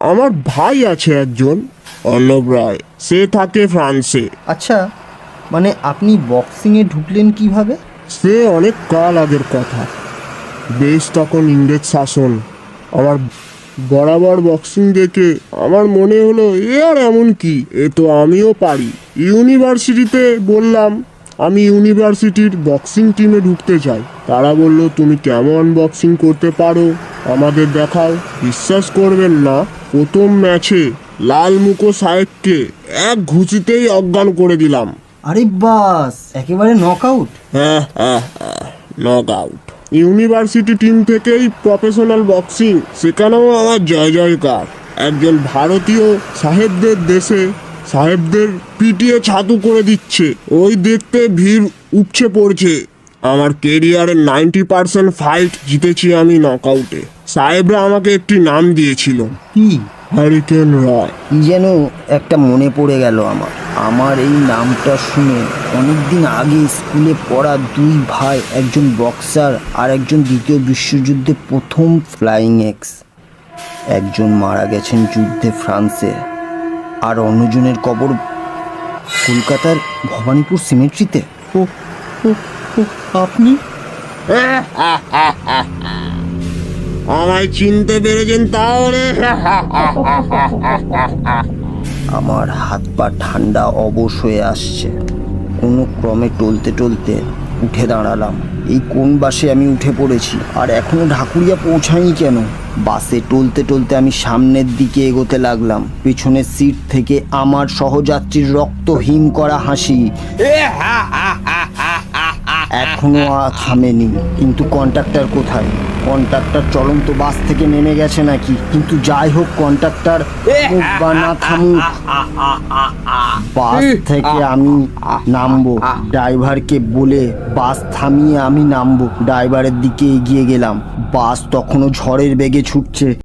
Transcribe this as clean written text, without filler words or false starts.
আমার ভাই আছে একজন, অর্ণব রায়, সে থাকে ফ্রান্সে। আচ্ছা, মানে আপনি বক্সিংয়ে ঢুকলেন কিভাবে? সে অনেক কাল আগের কথা। বেশ তখন ইংরেজ শাসন। আমার বরাবর বক্সিং দেখে আমার মনে হলো এ আর এমন কি, এ তো আমিও পারি। ইউনিভার্সিটিতে বললাম আমি ইউনিভার্সিটির বক্সিং টিমে ঢুকতে চাই। তারা বলল তুমি কেমন বক্সিং করতে পারো আমাদের দেখাও। বিশ্বাস করবেন না, প্রথম ম্যাচে লাল মুখো সাহেবকে এক ঘুষিতেই অজ্ঞান করে দিলাম। আরে বাস, একেবারে নকআউট! হ্যাঁ হ্যাঁ হ্যাঁ, নক আউট। ইউনিভার্সিটি টিম থেকেই প্রফেশনাল বক্সিং, সেখানেও আমার জয় জয়কার। একজন ভারতীয় সাহেবদের দেশে সাহেবদের পিটিয়ে ছাতু করে দিচ্ছে, ওই দেখতে ভিড় উপচে পড়ছে। আমার কেরিয়ারের 90% ফাইট জিতেছি আমি নকআউটে। সাহেবরা আমাকে একটি নাম দিয়েছিল, কি হ্যারিকেন রয়। কি যেন একটা মনে পড়ে গেল আমার। আমার এই নামটা শুনে অনেকদিন আগে স্কুলে পড়া দুই ভাই, একজন বক্সার আর একজন দ্বিতীয় বিশ্বযুদ্ধে প্রথম ফ্লাইং এক্স। একজন মারা গেছেন যুদ্ধে ফ্রান্সে, আর অন্যজনের কবর কলকাতার ভবানীপুর সিমেট্রিতে। ও ও ও, আপনি? আমায় চিনতে পেরেছেন তাহলে? আমার হাত পা ঠান্ডা অবশ হয়ে আসছে। কোনো ক্রমে টলতে টলতে উঠে দাঁড়ালাম। এই কোন বাসে আমি উঠে পড়েছি, আর এখনো ঢাকুরিয়া পৌঁছাইনি কেন? বাসে টলতে টলতে আমি সামনের দিকে এগোতে লাগলাম। পেছনের সিট থেকে আমার সহযাত্রীর রক্ত হিম করা হাসি এখনো থামেনি। কিন্তু কন্ট্রাক্টর কোথায়? কন্ট্রাক্টর চলন্ত বাস থেকে নেমে গেছে নাকি? কিন্তু যাই হোক, কন্ট্রাক্টর থামুক বা না থামুক, বাস থেকে আমি নামবো। ড্রাইভারকে বলে বাস থামিয়ে আমি নামবো। ড্রাইভারের দিকে এগিয়ে গেলাম। বাস তখনও ঝড়ের বেগে ছুটছে।